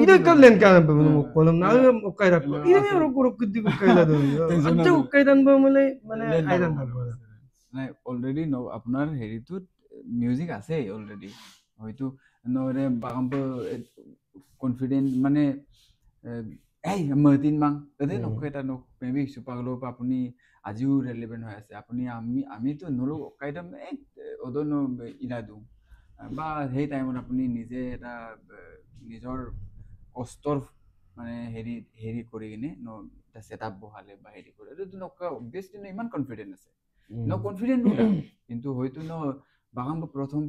Ide kalian kan kolam na okay ra ko ide ro ko kudi ko kaila do acha okay dan ba male mane aidan na না অলরেডি নো আপনার হেরিটো মিউজিক আছে অলরেডি হয়তো নরে বাগাম কনফিডেন্ট মানে এই মার্টিন মাং এতে নকটা নক মেবি সুপাগলো আপনি আজিও রেলেভেন্ট হৈ আছে আপনি আমি তো নলো কাইদম ওদন ইলাদু বা সেই টাইমত আপুনি নিজে এটা নিজৰ কষ্টৰ মানে হেৰি কৰি কিনে এটা সেটআপ বহালে বা হেৰি কৰে এইটো নকা অবভিয়াছলি ন ইমান কনফিডেন্ট আছে ন কনফিডেন্ট কিন্তু হয়তো ন বাগাম প্ৰথম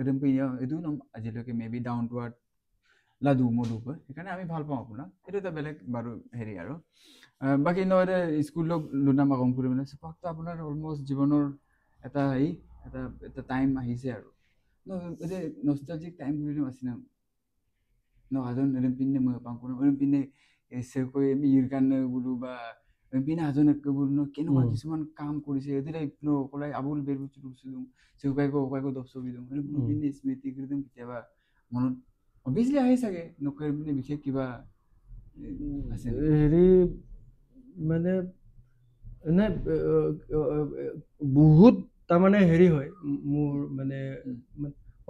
এদম এইটো ন আজিলৈকে maybe down to art Ladu মধু সেইকাৰণে আমি ভাল পাওঁ আপোনাক এইটো এটা বেলেগ বাৰু হেৰি আৰু বাকী ন স্কুলক লুনা মাগম কৰি মানে চপাকটো আপোনাৰ অলমষ্ট জীৱনৰ এটা এটা টাইম আহিছে আৰু no ede nostalgic time guri masina no adon pinne ma pangkuna pinne se ko mi irkan bulu ba pinne ajon ek bulu no keno kisuman kaam korise edire no kolai abul beru churusudum se ko dopso bidum pinne smriti kridum kitaba monot obviously ahi sage no ko pinne bikhek kiba ase heri মানে না বহুত তাৰমানে হেৰি হয় মোৰ মানে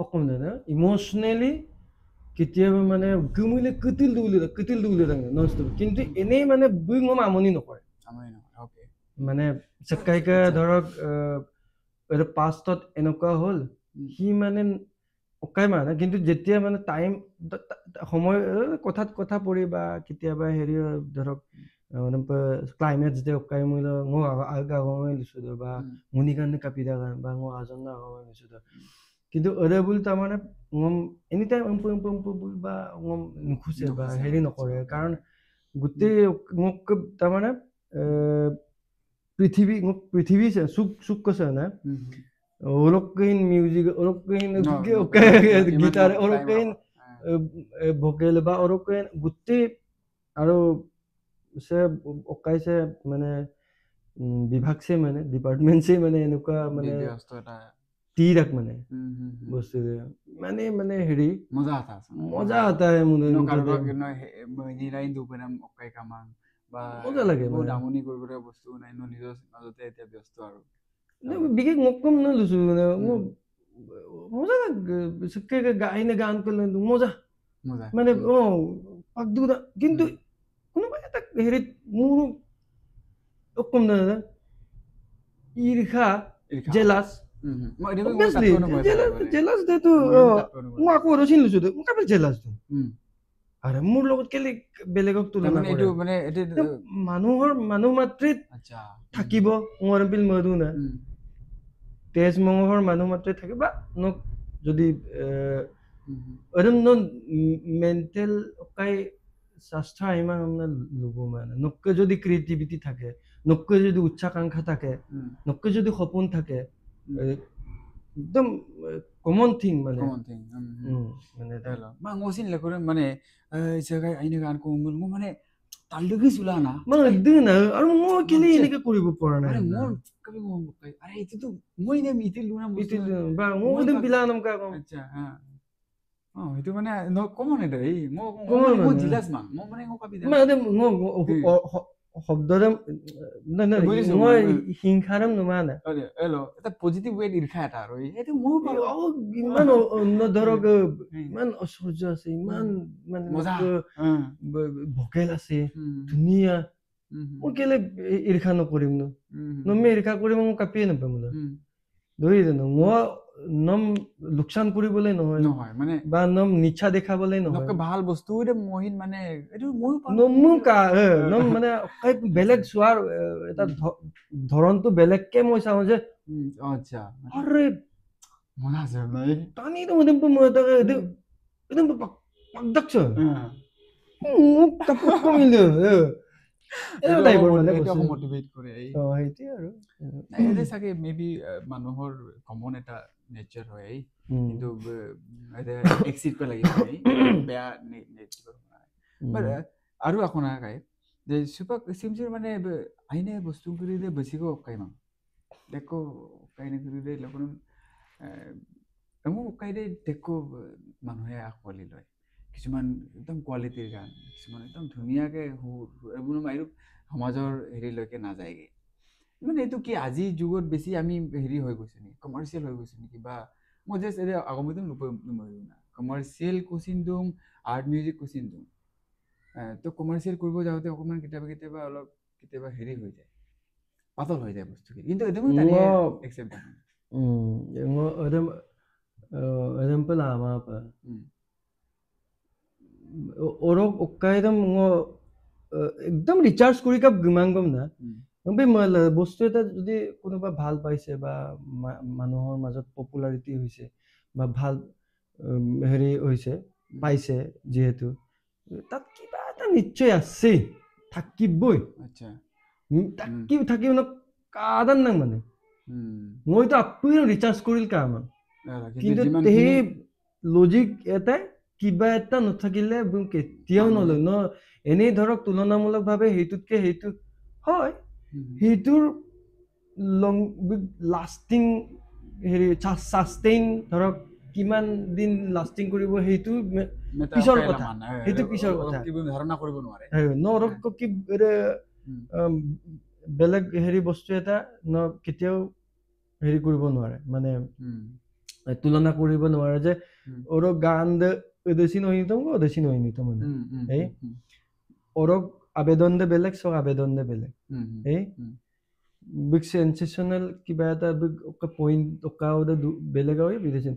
অকম না ইমোশনেলি কেতিয়াবা মানে গুমিলে কতিল দুলে নন স্টপ কিন্তু এনেই মানে বুই মম আমনি নকৰে ওকে মানে সকাইকা ধৰক এৰ পাষ্টত এনেকুৱা হল হি মানে অকাই মানে কিন্তু যেতিয়া মানে টাইম সময় কথা পৰি বা কেতিয়াবা হেৰি ধৰক ক্লাইমেক্স দে অকাই মইলো ngo aga ngomel sudo ba munikan kapidagan ba ngo azon na ngomel sudo কিন্তু অৰেবুল তাৰমানে এনি টাইম বল বা নুখুচে বা হেৰি নকৰে কাৰণ গোটেই মোক তাৰমানে পৃথিৱী চুক কৈছে না অলপকেইন মিউজিক অলপকেইন গিটাৰ অলপকেইন ভোকেল বা অলপকেইন গোটেই আৰু সে অকাইছে মানে বিভাগ সে মানে ডিপাৰ্টমেন্ট সে মানে এনেকুৱা মানে तीरक মানে বস্তু মানে হেৰি মজা আতা है मुझे no karba no ni lain du penam okai kamang বা মজা লাগে বহুত মানে। আমনি কৰিবলৈ বস্তু নাই ন নিজৰ মাজতে এতিয়া ব্যস্ত আৰু বিশেষ মোক কম নলৈছো মানে মজা লাগে গাইনে গান কৰিলে মজা মজা মানে পাক দিব কিন্তু কোনোবা এটা হেৰিত মোৰ কম নহয় ঈৰ্ষা জেলাছ অবভিয়াছলি জেলাছ দেটো মই আকৌ ৰচিন লৈছো দে মোক জেলাছ আৰে মোৰ লগত কেলে বেলেগক তুলনা কৰে মানুহ মাত্ৰিত থাকিব মৰপিল মধু না তেজ মঙহৰ মানুহ মাত্ৰে থাকিব নক যদি মেণ্টেল স্বাস্থ্য ইমান ল'ব মানে নককে যদি ক্ৰিয়েটিভিটি থাকে নককে যদি উচ্চাকাংক্ষা থাকে নককে যদি সপোন থাকে একদম কমন থিং মানে মানে ngocin le kore mane jaga aine gan ko mo mane taldugi sulana মানে দিন আৰু মই কেলে এনেকে কৰিব পৰা নাই আরে মোর কবি মো আরে এতে তো মই নে মিতে লুনা ইতি বা মই দিন বিলানম কা কম আচ্ছা হ্যাঁ itu মানে no common এটা এই মো জিলাস মো মানে ngো কবি মানে শব্দৰে মই হিংসাৰম নোমানে এলো এটা পজিটিভ ওয়ে ইৰখা এটা আৰু এটো মো ইমান অন্য ধৰক ইমান ঐশ্বৰ্য আছে ইমান মানে ভকেল আছে ধুনীয়া মই কেলে ঈৰ্ষা নকৰিম মই ঈৰ্ষা কৰিম মই কাপিয়ে নাপাম ধৰি জানো মই নম লোকচান কৰিবলৈ নহয় মানে বা নম নিচা দেখাবলৈ নহয় ভাল বস্তু মহিন মানে এইটো নম মানে বেলেগ চোৱাৰ এটা ধৰণটো বেলেগকে মই চাওঁ যে আচ্ছা আৰে মজা আছে নাই টানি তো মই এটা একদম পাকদাকছ মোক কাপোৰ কমিলে এটা টাইপৰ মানে এটা মোটিভেট কৰে এই হেইতে আৰু এতে সাকে মেবি মানুহৰ কমন এটা নেচাৰ হয় কিন্তু এতে এক্সিট পে লাগি বেয়া নেচাৰ বাট আৰু আকনা গায় যে সুপাক সিমসিৰ মানে আইনে বস্তু কৰি দে বেছিকৈ অকাই মান দেখো কাইনে কৰি দে লগন অকাই দে দেখো মানুহে আকলি লয় কিছুমান একদম কোৱালিটিৰ গান কিছুমান একদম ধুনীয়াকে এইবোৰ মাইৰো সমাজৰ হেৰিলৈকে নাযায়গে মানে এইটো কি আজি যুগত বেছি আমি হেৰি হৈ গৈছে নি কমাৰ্চিয়েল হৈ গৈছে নি কিবা মই জাস্ট এটা আগমতে নপৰিম না কমাৰ্চিয়েল কোচিন দুম আৰ্ট মিউজিক কোচিন দুম তো কমাৰ্চিয়েল কৰিব যাওঁতে অকমান কেতিয়াবা অলপ কেতিয়াবা হেৰি হৈ যায় পাতল হৈ যায় বস্তুখিনি কিন্তু এইটো মই তানিয়ে একসেপ্ট এক্সাম্পল আমা orang কাইদম একদম ৰিচাৰ্জ কৰি কাপ গমান গম না বস্তু এটা যদি কোনোবা ভাল পাইছে বা মানুহৰ মাজত পপুলাৰিটি হৈছে বা ভাল হেৰি হৈছে পাইছে যেহেতু তাত কিবা এটা নিশ্চয় আছে থাকিবই আচ্ছা থাকিব ন কাদান নাং মানে মইতো আপুই ৰিচাৰ্জ কৰিল কাম কিন্তু সেই লজিক এটাই কিবা এটা নাথাকিলে কেতিয়াও নলয় ন এনেই ধৰক তুলনামূলকভাৱে সেইটোতকে সেইটো হয় সেইটোৰ লং লাষ্টিং হেৰি সাস্টেইন ধৰক কিমান দিন লাষ্টিং কৰিব সেইটো পিছৰ কথা সেইটো পিছৰ কথা ধাৰণা কৰিব নোৱাৰে নৰক কি বেলেগ হেৰি বস্তু এটা ন কেতিয়াও হেৰি কৰিব নোৱাৰে মানে তুলনা কৰিব নোৱাৰে যে ওর গান দেশি নহিতম দেশি নহিত মানে এই ওরক আবেদন দে বেলেগ সব আবেদন দে বেলেগ এই বিগ সেন্সেশনাল কিবা এটা পইণ্ট টকা বেলেগ হয় বিদেশী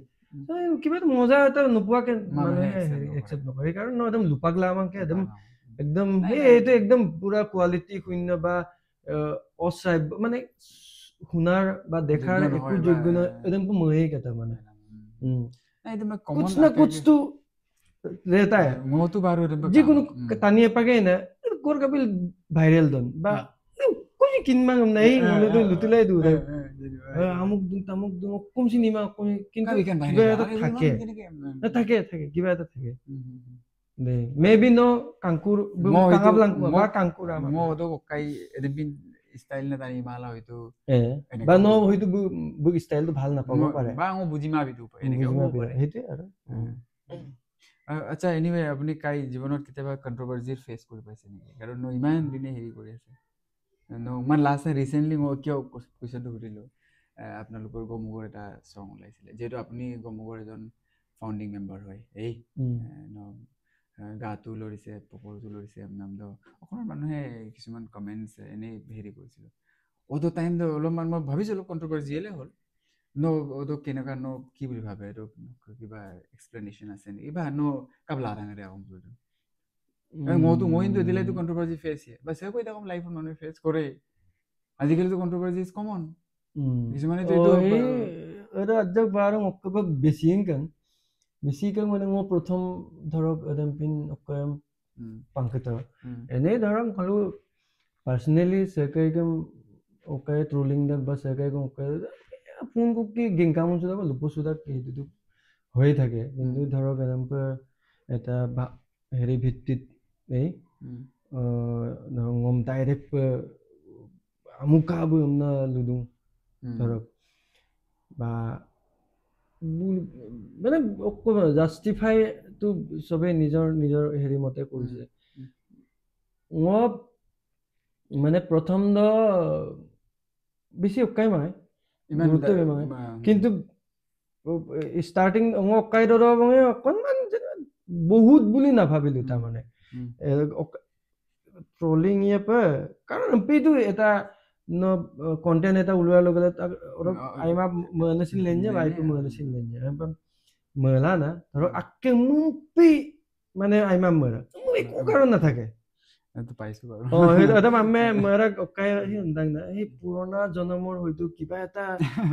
কিবা এটা মজা এটা নোপোৱাকে মানুহে একচেপ্ট নকৰে সেইকাৰণে ন একদম লুপাগলা আমাকে একদম এইটো একদম পুৰা কোৱালিটি শূন্য বা অশ্ৰাব্য মানে শুনাৰ বা দেখাৰ একো যোগ্য নহয় একদম মহেই কেইটা মানে कुछ ना कुछ तो रहता है যিকোনো টানিয়ে পাগে না কোৰ কাপিল ভাইৰেল দন বা কোন কিনমা নাই মনে লুটিলাই দূৰ আমুক দিন তামুক দিন কম চিনেমা কিন্তু কিবা এটা থাকে থাকে কিবা এটা থাকে দে মেবি নো কাংকুৰ কাঙাবলাংকু বা কাংকুৰা মো কাই এদিন স্টাইল না তানি মালা হয়তো বা নো হয়তো বুক স্টাইলটো ভাল নাপাব পাৰে বা মই বুজি মাবিতো এনেকে হ'ব পাৰে হেইতে আৰু আচ্ছা এনিৱে আপুনি কাই জীৱনত কেতিয়াবা কন্ট্ৰভাৰ্সিৰ ফেস কৰি পাইছে নেকি কাৰণ ইমান দিনে হেৰি কৰি আছে মই লাষ্ট ৰিচেণ্টলি মই কিয় কুৱেশ্যনটো সুধিলোঁ আপোনালোকৰ গমুগৰ এটা চং ওলাইছিলে যিহেতু আপুনি গমুগৰ এজন ফাউণ্ডিং মেম্বাৰ হয় গাটো লৰিছে পকৰটো লৰিছে নামটো অকণমান মানুহে কিছুমান কমেণ্টছ এনেই হেৰি কৰিছিল অটো টাইম অলপমান মই ভাবিছিলোঁ কণ্ট্ৰভাৰ্চিয়েলে হ'ল অটো কেনেকুৱা কি বুলি ভাবে এইটো কিবা এক্সপ্লেনেশ্যন আছে নেকি বা কাবলাৰাঙেৰে কমপ্লিট মই কিন্তু এতিয়ালৈতো কণ্ট্ৰভাৰ্চি ফেচ বাছ কৈ থাকোঁ লাইফত মানুহে ফেচ কৰে আজিকালিতো কণ্ট্ৰভাৰ্চি ইজ কমন কিছুমানেতো এইটো আজক বাৰং অক্টোবৰ বেছিকৈ মানে মই প্ৰথম ধৰক এডেম্পিন অকম পাংকিত এনেই ধৰক হলো পাৰ্চনেলি চেকাইকম অকাই ট্ৰোলিং দেখ বা চেকাইকম অকাই ফোন কি গেংকামন চুদা বা লুপচুদা সেইটো হয়ে থাকে কিন্তু ধৰক এডেম্পৰ এটা হেৰি ভিত্তিত এই ধৰক ডাইৰেক্ট আমুকাবো না লুডুং ধৰক বা মানে জাষ্টিফাইটো চবে নিজৰ নিজৰ হেৰি মতে কৰিছে মই মানে প্ৰথম বেছি উকাই মায় গুৰুত্ব মায় কিন্তু ষ্টাৰ্টিং অকাই মানে অকণমান বহুত বুলি নাভাবিলো তাৰমানে ট্ৰলিং কাৰণ এইটো এটা কন্টেন্ট এটা ওলোৱাৰ লগে লগে আইমা মেনাছিল লেঞ্জে বাইটো মেনাছিল লেঞ্জে মেলা না ধৰক আকে মুপি মানে আইমা মেৰা একো কাৰণ নাথাকে পাইছো বাৰু সেইটো এটা মামে মেৰা অকাই সেই পুৰণা জনমৰ হয়তো কিবা এটা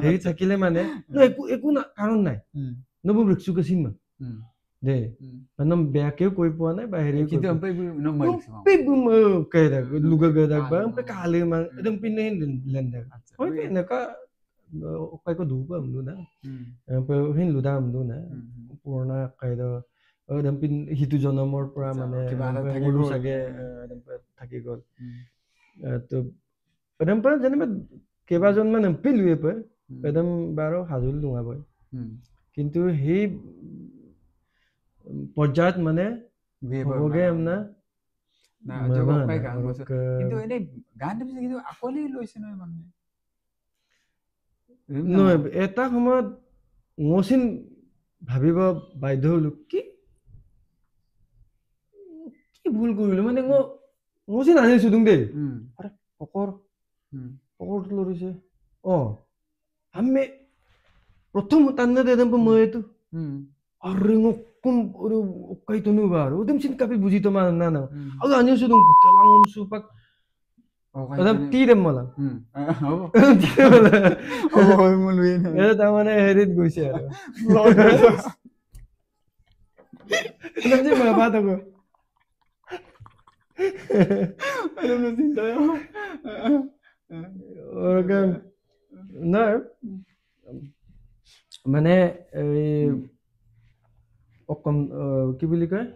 হেৰি থাকিলে মানে একো কাৰণ নাই নবু বৃক্ষুকে চিন দে মানে বেয়াকেও কৈ পোৱা নাই বা হেৰি লুগা গদাক বা কালে একদম পিনে লেন্দা হয়তো এনেকুৱা অকাইকো ধুব আমলো না হিন লুদা আমলো না পুৰণা কাইদ একদম পিন সিটো জনমৰ পৰা মানে সৰু চাগে থাকি গ'ল তো একদম পৰা যেনিবা কেইবাজন মান এমপি লুয়ে পায় একদম বাৰ হাজুল ডুঙাবই কিন্তু সেই পৰ্যায়ত মানে হ'বগে না এটা সময়ত মচিন ভাবিব বাধ্য হলো কি ভুল কৰিলো মানে মচিন আনিছো তুম দেই পকৰটো লৰিছে আমি প্রথম তান্না দেদম ময়েতো ഒരു ഒക്കായിട്ടൊന്നു വേറെ ഒതും ചിൻകാപ്പി ബുജിട്ടോ മാനാ അത് അന്വേഷിച്ചു കലാങ്ങും സൂപ്പർ അതം തീരം മല তাৰমানে হেৰিত গৈছে আৰু মানে অকম কি বুলি কয়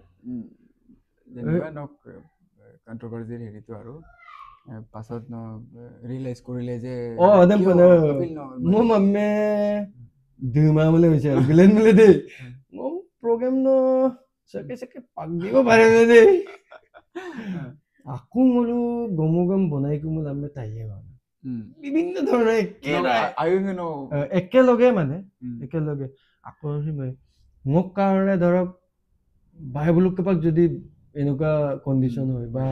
কন্ট্ৰভাৰ্সিৰ হেৰিটো আৰু পাছত ৰিয়েলাইজ কৰিলে যে মোৰ মামে ধুমা বুলি হৈছে আৰু বিলেন বুলি দেই মোৰ প্ৰগ্ৰেম চাকে পাক দিব পাৰে দেই আকৌ মোলো গম বনাইকো মোৰ আমি তাইয়ে মানে বিভিন্ন ধৰণৰ একেলগে মানে একেলগে আকৌ মোক কাৰণে ধৰক বাইবলক কাপাক যদি এনেকুৱা কণ্ডিশ্যন হয় বা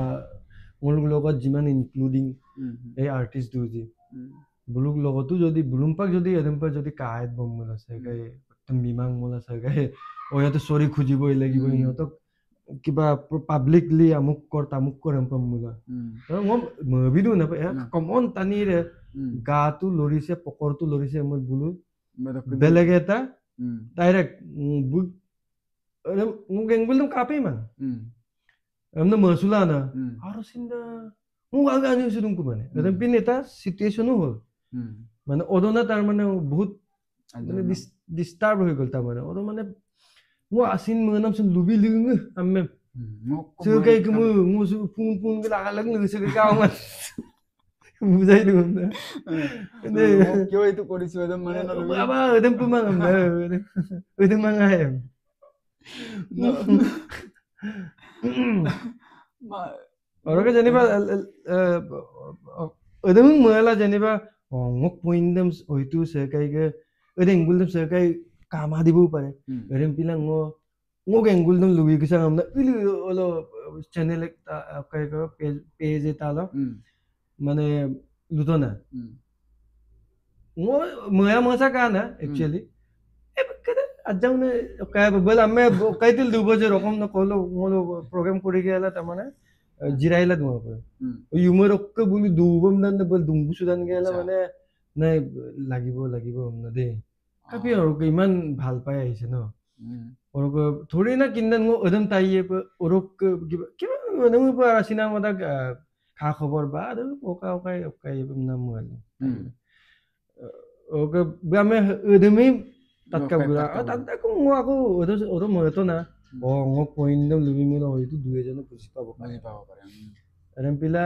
মোৰ লগত যিমান ইনক্লুডিং এই আৰ্টিষ্ট দুজি বুলুক লগতো যদি বুলুমপাক যদি এদম্পাক যদি কায়ত বমল আছে একদম বিমাং মল আছে ইয়াতে চৰি খুজিবই লাগিব সিহঁতক কিবা পাব্লিকলি আমুক কৰ তামুক কৰ এম্পাম মোলা মই ভাবিলো নাপায় কমন টানিৰে গাটো লৰিছে পকৰটো লৰিছে মই বোলো বেলেগ এটা ডাইৰেক্ট মোক গেংগুল কাপেই মান এমন মসুলা না আৰু চিন্তা মোক আগে আনিছো তুমি মানে পিন এটা সিচুৱেশনো হ'ল মানে অদনা তাৰ মানে বহুত মানে ডিস্টাৰ্ব হৈ গ'ল তাৰ মানে অদ মানে মই আসিন মনাম সু লুবি লিং আমি সগাই কম মো ফোন ফোন লাগা লাগ নগছে গাও মান বুঝাই দিম না কিয় এইটো কৰিছো একদম মানে বাবা একদম পুমাং একদম মাঙাই No. Ma Orang jeniba adem mula jeniba ngok point dem oitu sekai ke adem gul dem sekai kama dibu pare adem pilang ngok engul dem luwi kisang amna pili olo channel kai ko page eta lo mane lutona ngo maya masa kana actually kada ajang ne kai bel amme kai til dubo je rokom na kolo ngolo program kori gela tamane জিরাইলা তোমার পরে ওই ইউমার okay বলি দুবম দান বল দুঙ্গু Sudan গেলা মানে নাই লাগিব না দে কাপি আৰু ইমান ভাল পাই আহিছে ন ওরক থোড়ি না কিন্দান গো ওদম তাইয়ে ওরক কিবা মানে মই পা আসিনা মদা খা খবর বা ওকা নাম মল ওকে আমি ওদমি তাতকা গুরা তাতকা কো আকৌ ওদো ময়তো না ngok point dam lubi mo na hoitu duwe jano buji pabo pare aram pila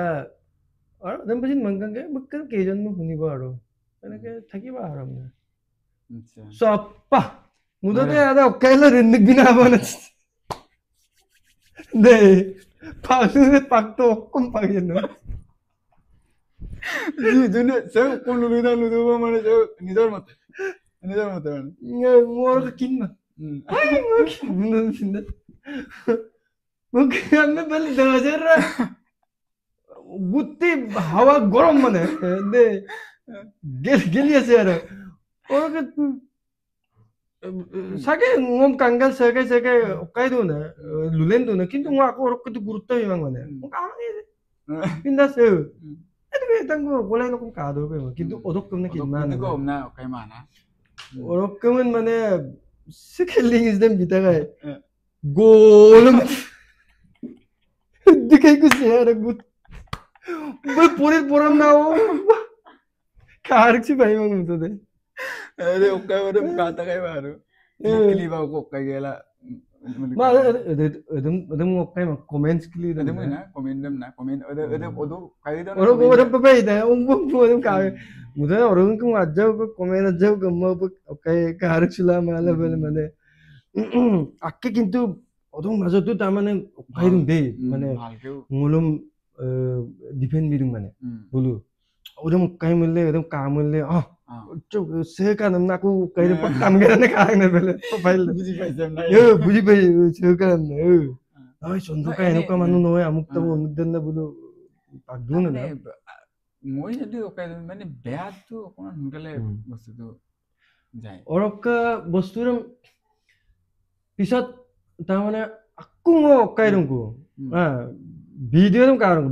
ar dam bajin mangkang ke bakkan kejon no huniba aro enake thakiba aram na acha soppa mudote ada okaila rinnik bina abana de pasu pakto kom pageno june se kon ludu mane jo nidor mate ngor kinna আমি বলি 2000 গুত্তি হাওয়া গরম মানে দে গেলিয়েছে আর okay সাকে ngom kangal সাকে ওকাই দো না লুলেন দো না কিন্তু মই আকো ওকে গুরুত্ব ইমান মানে পিন্দাছে এদিকে তাঙ্গো বলাই নকম কা দো কিন্তু ওদক কম না কি মানে কম না ওকাই মানা ওরকম মানে Sekali izden bir tane golüm dikai ku sehara gut bol pore poram na o karik si bhai mang to de are okkai bare kata kai baru kili ba okkai gela ma edem okkai ma comments kili edem na comment odo kai da odo bai da odem ka muda orang ku ajau ko comment ajau ko ma okkai karik sila mala bel mane akke kintu odong majotu ta mane okkai dum de mane ngolum defend birum mane bolu odem okkai mulle odem ka mulle se ka nam na ku kai de pakam gera ne ka ne bele file buji paisam na buji pai se ka na ai sondu ka eno ka manu noy amuk ta amuk den na bolu pagdun na মই যদি ওকাই মানে বেয়াটো অকমান সোনকালে বস্তুটো যায় অৰকা বস্তুৰ পিছত তাৰমানে আকু মই অকাই দংকো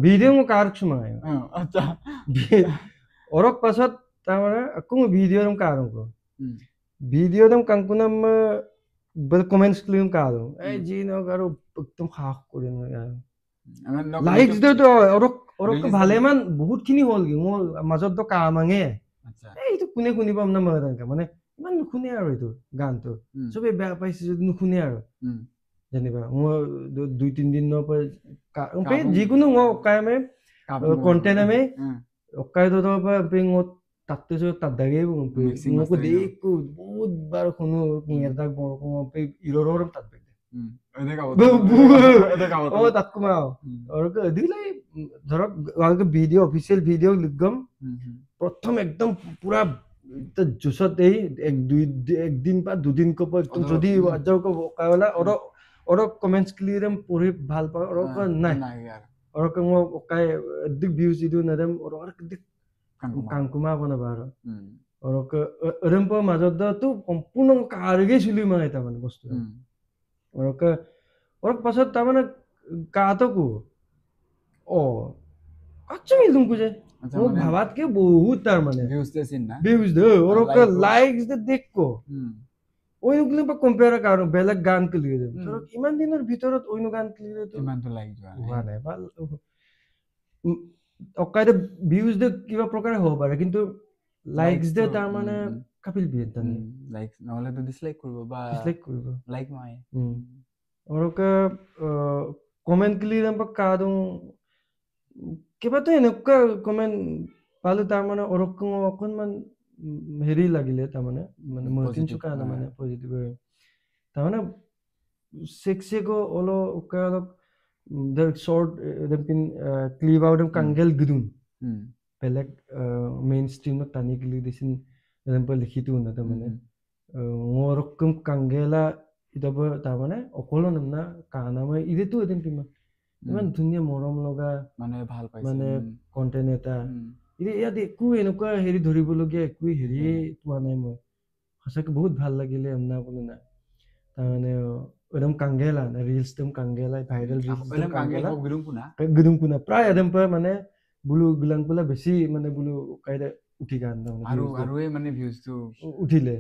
ভিডিঅ'ম কাৰ ছমাই আচ্ছা অৰক পাছত তাৰমানে আকু ভিডিঅ'ম কাৰংকো ভিডিঅ'ম কাংকুনাম বল কমেন্টস ক্লিম কাৰো এই জি ন কাৰো একদম খাখ কৰি ন লাইকস দে তো অৰক ভালেমান বহুত খিনি হল কি মোৰ মাজত তো কামাঙে আচ্ছা এইটো কোনে শুনিব আমনা মৰদানকা মানে ইমান নুশুনে আৰু এইটো গানটো সবে বেয়া পাইছে যদি নুশুনে আৰু জানিবা মই 2-3 দিন ন পে যিকোনো মই কামে কন্টেন্ট আমি অকাই তো পে তাতে যে তাদাগে মকো দেখো বহুত বার কোনো নিয়ৰদাক বৰকো পে ইৰৰৰ তাত ও তাতকুমা অৰক দিলাই ধৰক আগে ভিডিও অফিশিয়াল ভিডিও লিখম প্রথম একদম পুরা জুসত এই এক দিন বা দুদিন কপ একদম যদি আজাও কো কাওলা অরক কমেন্টস ক্লিয়ারম পঢ়ি ভাল পা অরক নাই অরক মো কাই দিক ভিউজ দিও নদম অরক দিক কাংকুমা বনাবা অরক অরম্প মাজত তো সম্পূর্ণ কারগে চলি মানে তা মানে বস্তু অরক পাছত তা মানে কাতকো আচ্ছা মিলুম কুজে ও ভাবাত কে বহুত তার মানে ভিউজ দেছিন না ভিউজ দে অরক লাইকস দে দেখকো ওইগুলো পা কম্পেয়ার কারণ বেলেগ গান ক্লিয়ার দে অরক ইমান দিনের ভিতৰত ওইনো গান ক্লিয়াৰ তো ইমান তো লাইক যোৱা নাই ভাল অকাইতে ভিউজ দে কিবা প্ৰকাৰে হ'ব পাৰে কিন্তু লাইকস দে তাৰ মানে কাপিল বিয়েন তানি লাইক নহলে তো ডিসলাইক কৰিব বা লাইক মাই অৰক কমেন্ট ক্লিয়াৰ পা কাদু কিবা তো এনেকুৱা কমেন্ট পালো তাৰ মানে অৰক অকনমান হেৰি লাগিলে তাৰ মানে মানে মতিন চুকা না মানে পজিটিভ তাৰ মানে sekseko olo kalok the short them pin cleave out them kangel gudun beleg mainstream no tani gili disin them pa likhitu na ta mane ngorokum kangela idaba ta mane okolo namna kana ma ide tu them pin ইমান ধুনীয়া মৰম লগা মানে ভাল পাইছে মানে content এটা ide ইয়াত একো এনেকুৱা হেৰি ধৰিবলগীয়া একো হেৰি পোৱা নাই মই সঁচাকে বহুত ভাল লাগিলে আমনা বলে না তাৰমানে একদম কাংগেলা ৰিলছ একদম কাংগেলা ভাইৰাল ৰিলছ একদম কাংগেলা গুদুম পুনা প্ৰায় একদম মানে বুলু গুলাং পুলা বেছি মানে বুলু কাইদা উঠি গান আৰু মানে ভিউজটো উঠিলে